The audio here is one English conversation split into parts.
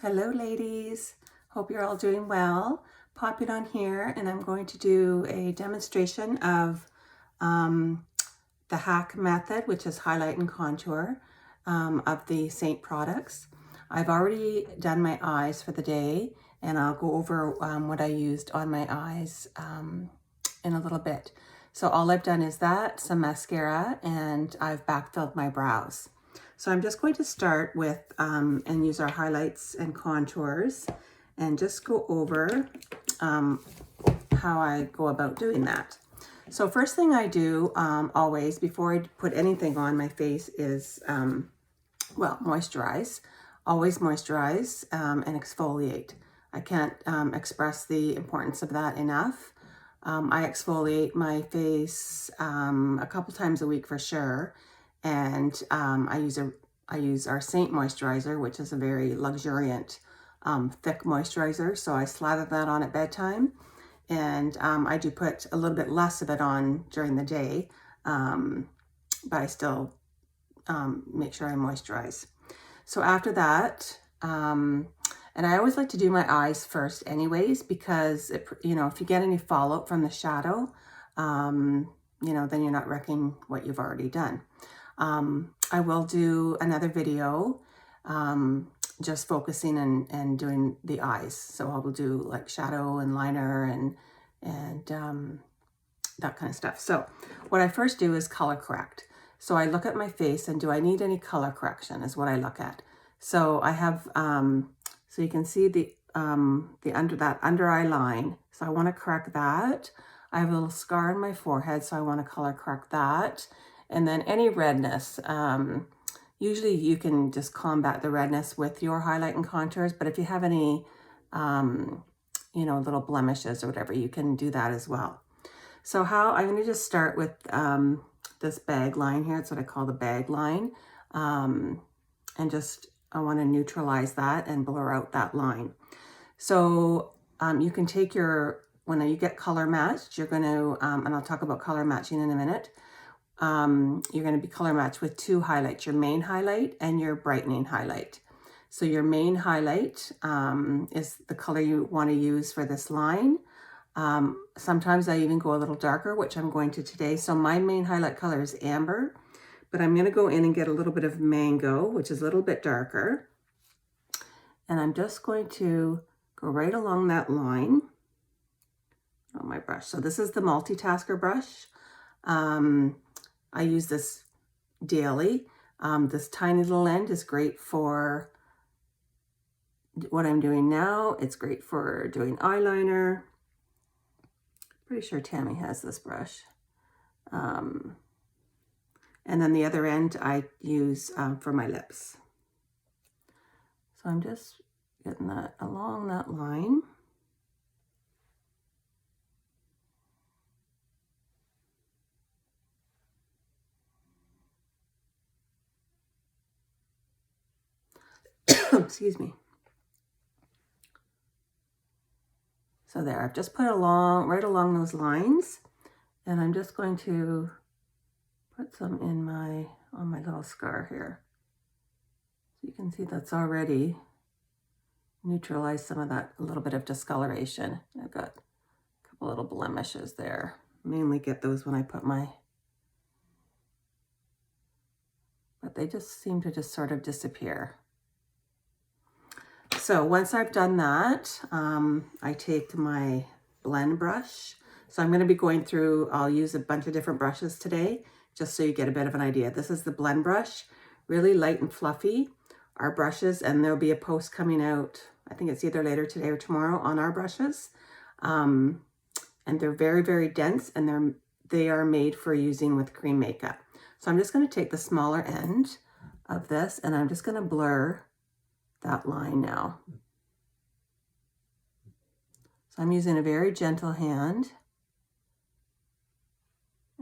Hello ladies, hope you're all doing well. Popping on here and I'm going to do a demonstration of the HAC method, which is highlight and contour of the Saint products. I've already done my eyes for the day and I'll go over what I used on my eyes in a little bit. So all I've done is that, some mascara, and I've backfilled my brows. So I'm just going to start with and use our highlights and contours and just go over how I go about doing that. So first thing I do always before I put anything on my face is, well, moisturize. Always moisturize and exfoliate. I can't express the importance of that enough. I exfoliate my face a couple times a week for sure. And I use our Saint moisturizer, which is a very luxuriant, thick moisturizer. So I slather that on at bedtime. And I do put a little bit less of it on during the day, but I still make sure I moisturize. So after that, and I always like to do my eyes first anyways, because, if you get any fallout from the shadow, then you're not wrecking what you've already done. I will do another video just focusing and doing the eyes. So I will do like shadow and liner and that kind of stuff. So what I first do is color correct. So I look at my face and do I need any color correction is what I look at. So I have, so you can see the under eye line. So I want to correct that. I have a little scar on my forehead, so I want to color correct that. And then any redness, usually you can just combat the redness with your highlight and contours, but if you have any, little blemishes or whatever, you can do that as well. So I'm going to just start with this bag line here. It's what I call the bag line. And just, I want to neutralize that and blur out that line. So you can take when you get color matched, you're going to, and I'll talk about color matching in a minute. You're going to be color matched with two highlights, your main highlight and your brightening highlight. So your main highlight is the color you want to use for this line. Sometimes I even go a little darker, which I'm going to today. So my main highlight color is amber, but I'm going to go in and get a little bit of mango, which is a little bit darker. And I'm just going to go right along that line on my brush. So this is the multitasker brush. I use this daily. This tiny little end is great for what I'm doing now. It's great for doing eyeliner. Pretty sure Tammy has this brush. And then the other end I use for my lips. So I'm just getting that along that line. Excuse me. So there, I've just put right along those lines, and I'm just going to put some on my little scar here. So you can see that's already neutralized some of that, a little bit of discoloration. I've got a couple little blemishes there. Mainly get those when I put but they just seem to just sort of disappear. So once I've done that, I take my blend brush. So I'm going to be going through, I'll use a bunch of different brushes today, just so you get a bit of an idea. This is the blend brush, really light and fluffy, our brushes, and there'll be a post coming out, I think it's either later today or tomorrow, on our brushes. And they're very, very dense, and they are made for using with cream makeup. So I'm just going to take the smaller end of this, and I'm just going to blur that line now. So I'm using a very gentle hand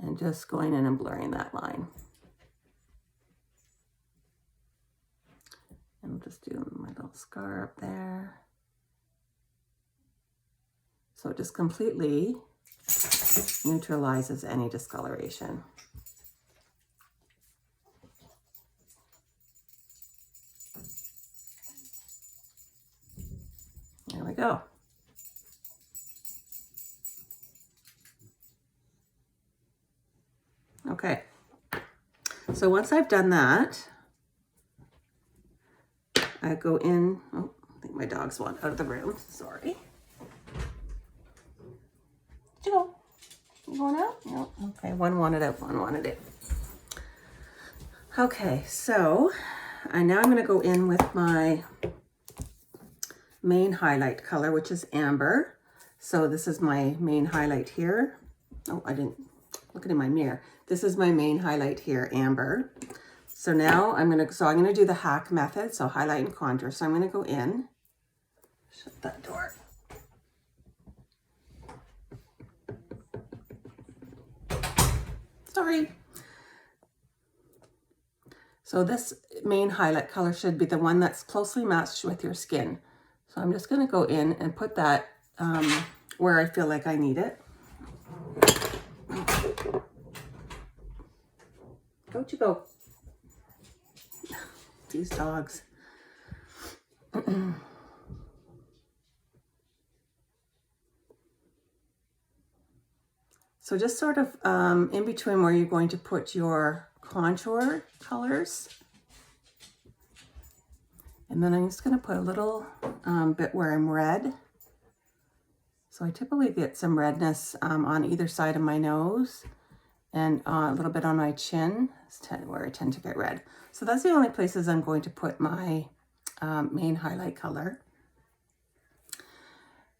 and just going in and blurring that line. And I'll just do my little scar up there. So it just completely neutralizes any discoloration. we go. Okay, so once I've done that, I go in, oh, I think my dogs want out of the room, sorry. Did you go? You going out? No, okay, one wanted out, one wanted it. Okay, so now I'm gonna go in with my main highlight color, which is amber. So this is my main highlight here. Oh, I didn't look in my mirror. This is my main highlight here, amber. So now I'm gonna do the HAC method, so highlight and contour. So I'm gonna go in, shut that door. Sorry. So this main highlight color should be the one that's closely matched with your skin. So I'm just gonna go in and put that where I feel like I need it. Don't you go. These dogs. So just sort of in between where you're going to put your contour colors. And then I'm just going to put a little bit where I'm red. So I typically get some redness on either side of my nose and a little bit on my chin, where I tend to get red. So that's the only places I'm going to put my main highlight color.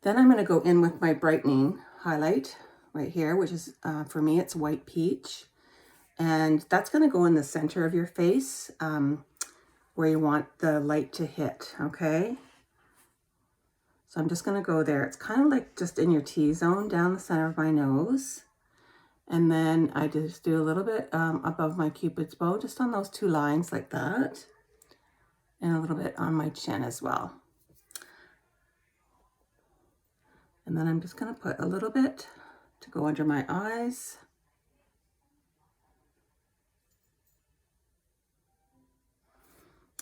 Then I'm going to go in with my brightening highlight right here, which is, for me, it's white peach. And that's going to go in the center of your face where you want the light to hit, okay? So I'm just going to go there. It's kind of like just in your T-zone down the center of my nose. And then I just do a little bit above my Cupid's bow, just on those two lines like that. And a little bit on my chin as well. And then I'm just going to put a little bit to go under my eyes.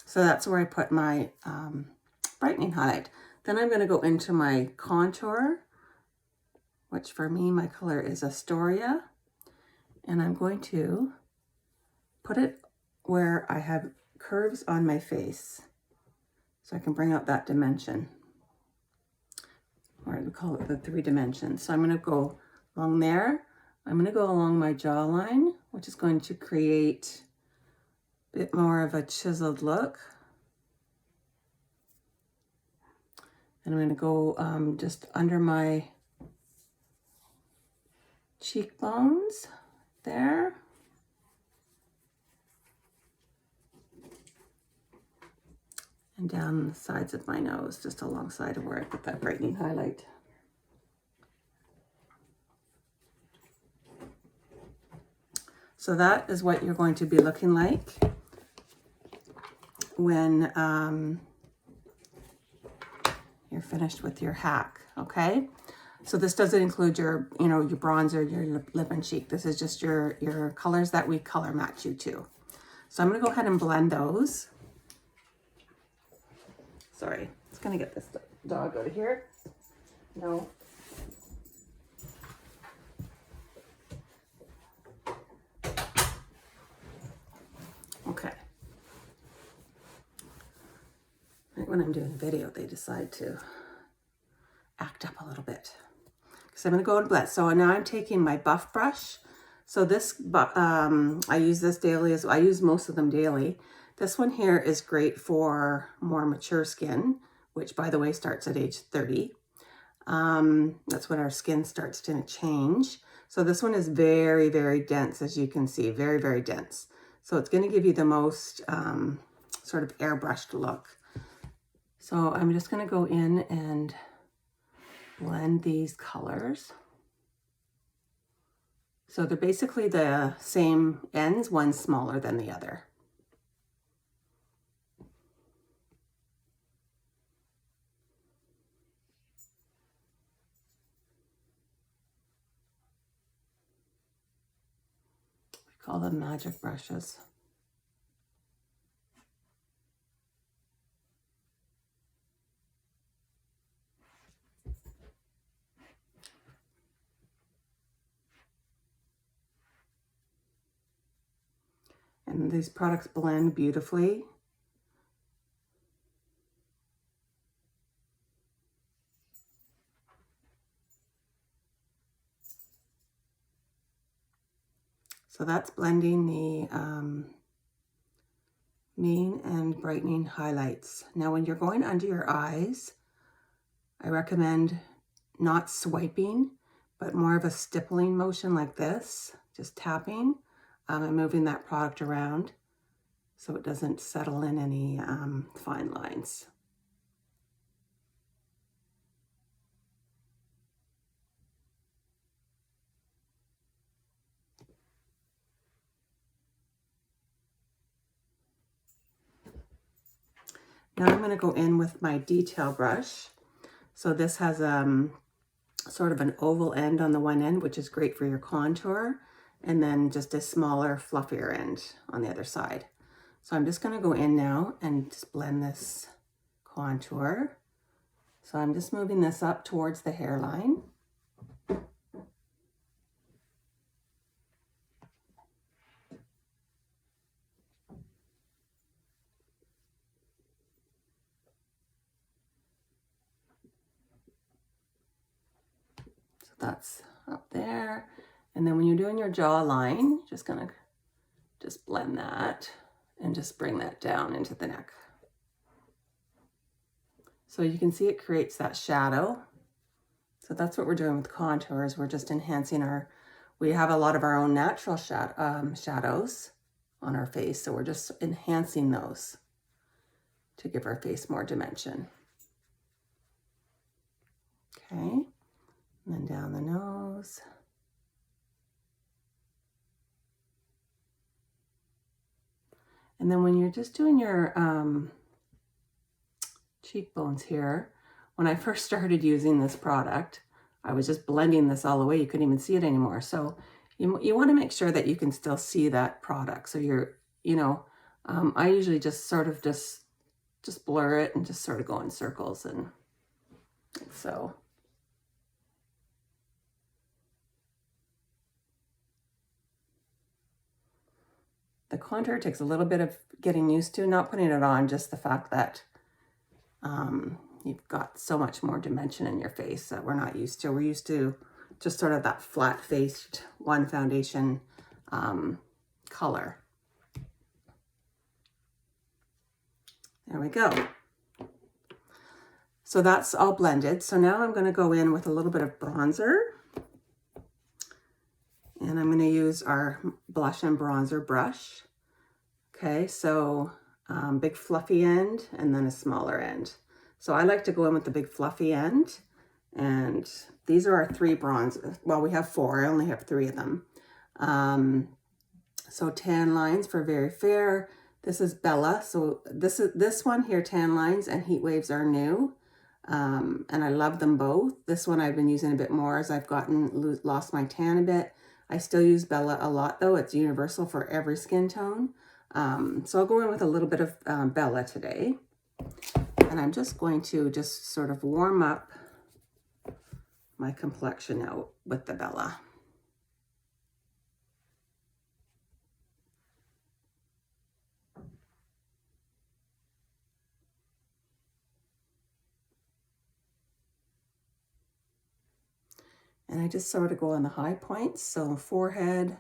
So that's where I put my brightening highlight. Then I'm going to go into my contour, which for me, my color is Astoria. And I'm going to put it where I have curves on my face. So I can bring out that dimension. Or we call it the 3 dimensions. So I'm going to go along there. I'm going to go along my jawline, which is going to create a bit more of a chiseled look. And I'm going to go just under my cheekbones there. And down the sides of my nose, just alongside of where I put that brightening highlight. So that is what you're going to be looking like when you're finished with your HAC, okay? So this doesn't include your, your bronzer, your lip and cheek. This is just your colors that we color match you to. So I'm gonna go ahead and blend those. Sorry, it's gonna get this dog out of here. No. Okay. Right when I'm doing a video, they decide to act up a little bit. So I'm gonna go and blend. So now I'm taking my buff brush. So this, I use this daily, I use most of them daily. This one here is great for more mature skin, which by the way starts at age 30. That's when our skin starts to change. So this one is very, very dense, as you can see, very, very dense. So it's going to give you the most sort of airbrushed look. So I'm just going to go in and blend these colors. So they're basically the same ends, one smaller than the other. We call them magic brushes. And these products blend beautifully. So that's blending the main and brightening highlights. Now when you're going under your eyes, I recommend not swiping, but more of a stippling motion like this, just tapping and moving that product around so it doesn't settle in any fine lines. Now I'm going to go in with my detail brush. So this has sort of an oval end on the one end, which is great for your contour, and then just a smaller, fluffier end on the other side. So I'm just going to go in now and just blend this contour. So I'm just moving this up towards the hairline. So that's up there. And then when you're doing your jawline, just gonna just blend that and just bring that down into the neck. So you can see it creates that shadow. So that's what we're doing with contours. We're just enhancing we have a lot of our own natural shadows on our face. So we're just enhancing those to give our face more dimension. Okay, and then down the nose. And then when you're just doing your cheekbones here, when I first started using this product, I was just blending this all the way. You couldn't even see it anymore. So you want to make sure that you can still see that product. So I usually just sort of just blur it and just sort of go in circles. And so the contour takes a little bit of getting used to, not putting it on, just the fact that you've got so much more dimension in your face that we're not used to. We're used to just sort of that flat-faced one foundation color. There we go. So that's all blended. So now I'm going to go in with a little bit of bronzer. And I'm going to use our blush and bronzer brush. Okay, so big fluffy end and then a smaller end. So I like to go in with the big fluffy end. And these are our 3 bronzers. Well, we have 4. I only have 3 of them. So tan lines for very fair. This is Bella. So this one here, tan lines and heat waves are new. And I love them both. This one I've been using a bit more as I've lost my tan a bit. I still use Bella a lot though. It's universal for every skin tone. So I'll go in with a little bit of Bella today. And I'm just going to just sort of warm up my complexion now with the Bella. And I just sort of go on the high points. So forehead,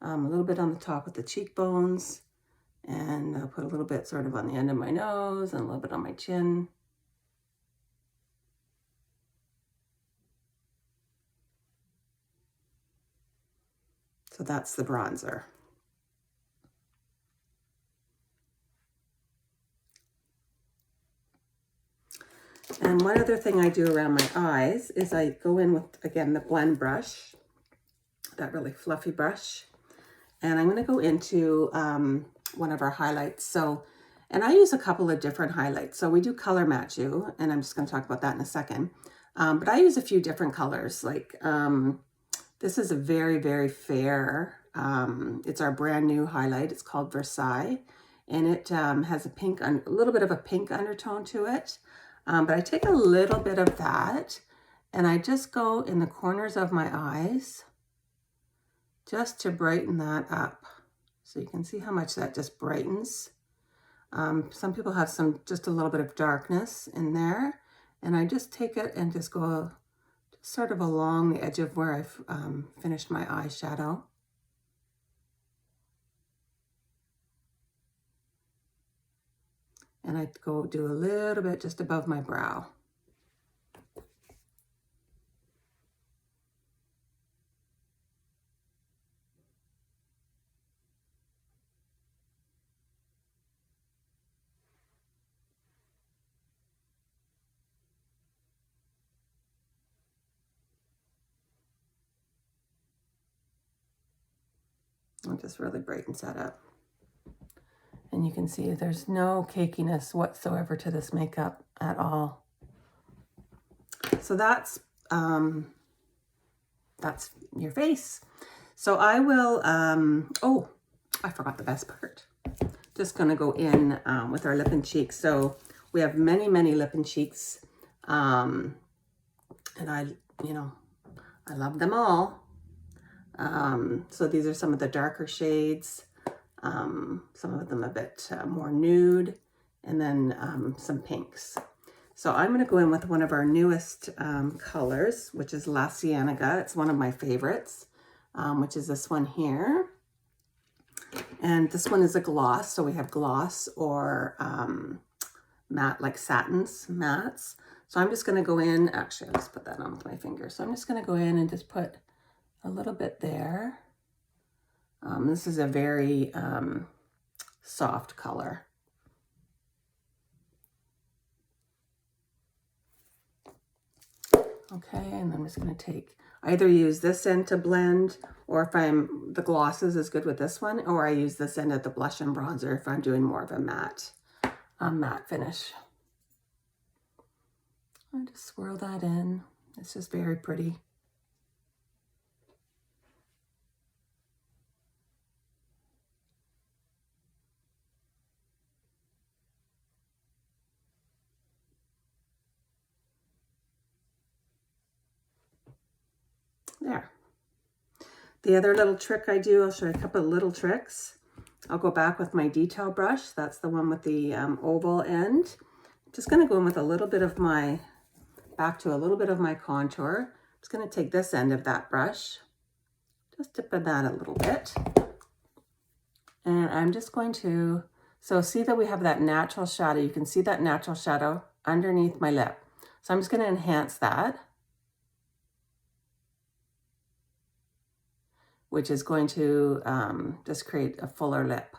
a little bit on the top of the cheekbones, and I'll put a little bit sort of on the end of my nose and a little bit on my chin. So that's the bronzer. And one other thing I do around my eyes is I go in with, again, the blend brush, that really fluffy brush. And I'm going to go into one of our highlights. So, and I use a couple of different highlights. So we do color match you, and I'm just going to talk about that in a second. But I use a few different colors. Like this is a very, very fair, it's our brand new highlight. It's called Versailles. And it has a little bit of a pink undertone to it. But I take a little bit of that and I just go in the corners of my eyes just to brighten that up. So you can see how much that just brightens. Some people have just a little bit of darkness in there, and I just take it and just go sort of along the edge of where I've finished my eyeshadow. And I go do a little bit just above my brow. It just really brightens that up. And you can see there's no cakiness whatsoever to this makeup at all. So that's your face. So I will, oh, I forgot the best part. Just gonna go in with our lip and cheeks. So we have many, many lip and cheeks. And I love them all. So these are some of the darker shades. Some of them a bit more nude, and then some pinks. So I'm going to go in with one of our newest colors, which is La Cienega. It's one of my favorites, which is this one here. And this one is a gloss. So we have gloss or matte, like satins, mattes. So I'm just going to go in, actually, I'll just put that on with my finger. So I'm just going to go in and just put a little bit there. This is a very soft color. Okay, and I'm just going to either use this end to blend, or if the glosses is good with this one, or I use this end at the blush and bronzer if I'm doing more of a matte finish. I just swirl that in. It's just very pretty. There. The other little trick I do, I'll show you a couple of little tricks. I'll go back with my detail brush. That's the one with the oval end. Just going to go in with a little bit of my, back to a little bit of my contour. I'm just going to take this end of that brush, just dip in that a little bit. And I'm just going to, so see that we have that natural shadow. You can see that natural shadow underneath my lip. So I'm just going to enhance that, which is going to just create a fuller lip,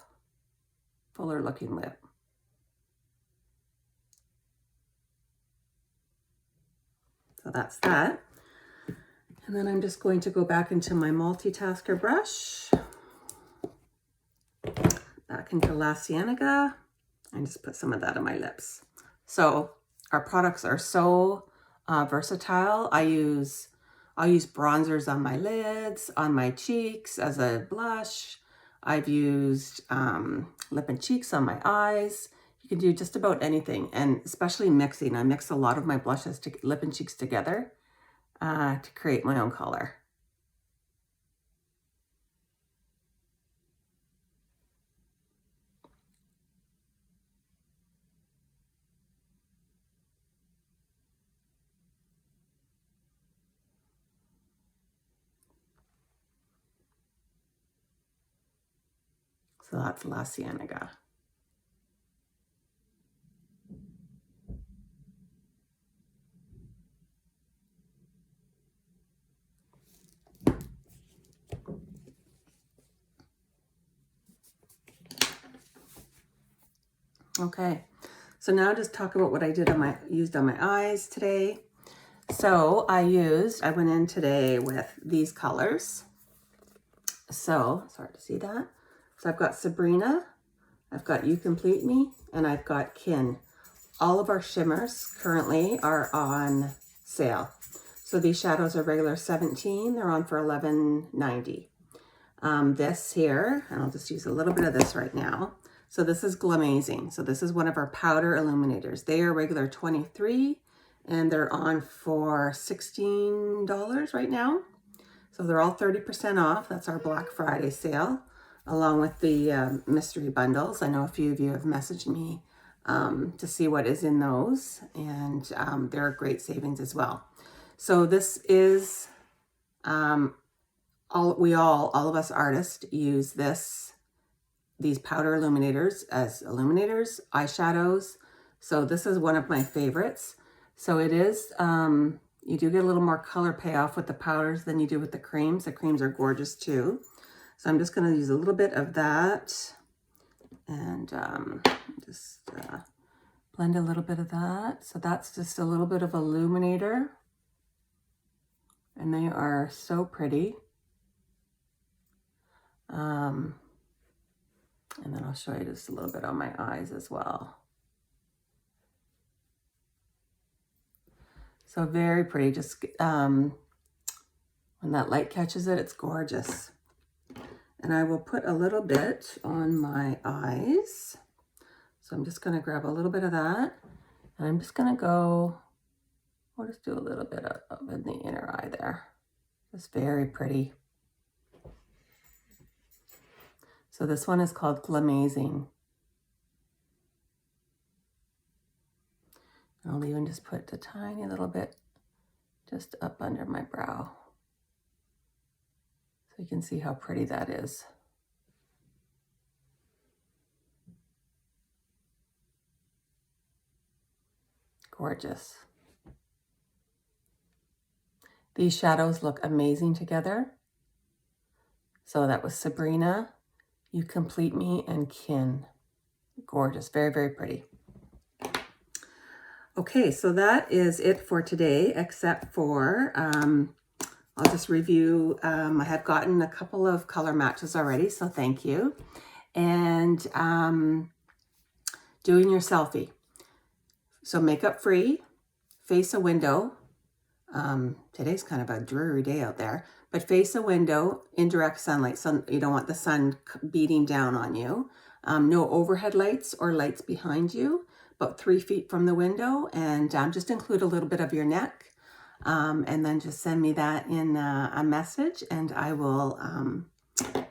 fuller looking lip. So that's that. And then I'm just going to go back into my multitasker brush, back into La Cienega, and just put some of that on my lips. So our products are so versatile. I'll use bronzers on my lids, on my cheeks as a blush. I've used lip and cheeks on my eyes. You can do just about anything, and especially mixing. I mix a lot of my blushes, lip and cheeks together to create my own color. So that's La Cienega. Okay, so now just talk about what I did used on my eyes today. So I went in today with these colors. So, sorry to see that. So I've got Sabrina, I've got You Complete Me, and I've got Kin. All of our shimmers currently are on sale. So these shadows are regular $17, they're on for $11.90. This here, and I'll just use a little bit of this right now. So this is Glamazing. So this is one of our powder illuminators. They are regular $23, and they're on for $16 right now. So they're all 30% off. That's our Black Friday sale. along with the mystery bundles. I know a few of you have messaged me to see what is in those, and there are great savings as well. So this is, all of us artists use these powder illuminators as illuminators, eyeshadows. So this is one of my favorites. So it is, you do get a little more color payoff with the powders than you do with the creams. The creams are gorgeous too. So I'm just going to use a little bit of that and just blend a little bit of that. So that's just a little bit of illuminator. And they are so pretty. And then I'll show you just a little bit on my eyes as well. So very pretty. Just when that light catches it, it's gorgeous. And I will put a little bit on my eyes. So I'm just going to grab a little bit of that. And I'm just going to go, we'll just do a little bit of in the inner eye there. Just very pretty. So this one is called Glamazing. I'll even just put a tiny little bit just up under my brow. So you can see how pretty that is. Gorgeous. These shadows look amazing together. So that was Sabrina, You Complete Me, and Kin. Gorgeous, very, very pretty. Okay, so that is it for today, except for, I'll just review, I have gotten a couple of color matches already, so thank you. And doing your selfie. So makeup free, face a window. Today's kind of a dreary day out there, but face a window in direct sunlight, so you don't want the sun beating down on you. No overhead lights or lights behind you, about 3 feet from the window, and just include a little bit of your neck, and then just send me that in a message, and I will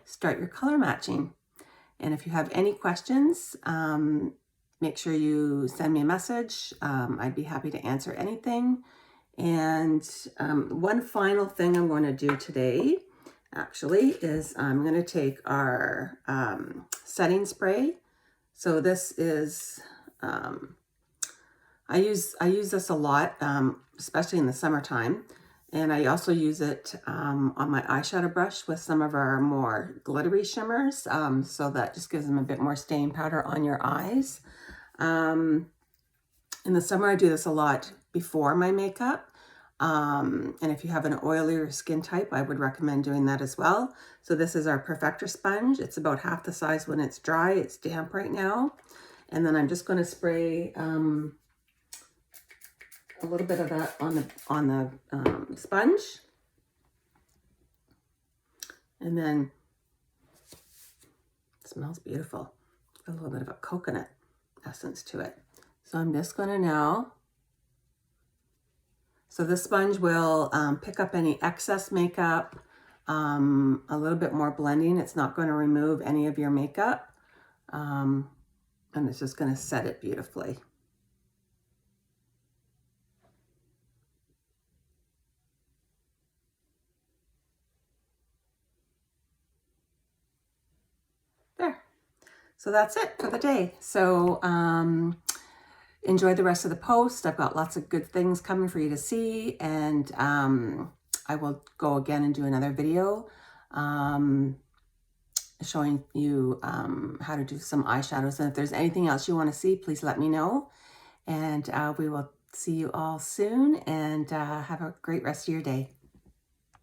start your color matching. And if you have any questions, make sure you send me a message. I'd be happy to answer anything. And one final thing I'm going to do today, actually, is I'm going to take our setting spray. So this is, I use this a lot, especially in the summertime. And I also use it on my eyeshadow brush with some of our more glittery shimmers. So that just gives them a bit more staying powder on your eyes. In the summer, I do this a lot before my makeup. And if you have an oilier skin type, I would recommend doing that as well. So this is our Perfector sponge. It's about half the size when it's dry. It's damp right now. And then I'm just going to spray a little bit of that on the sponge. And then it smells beautiful. A little bit of a coconut essence to it. So I'm just going to now, so the sponge will pick up any excess makeup, a little bit more blending. It's not going to remove any of your makeup, and it's just going to set it beautifully. There. So that's it for the day. So enjoy the rest of the post. I've got lots of good things coming for you to see, and I will go again and do another video showing you how to do some eyeshadows. And if there's anything else you want to see, please let me know. And we will see you all soon, and have a great rest of your day.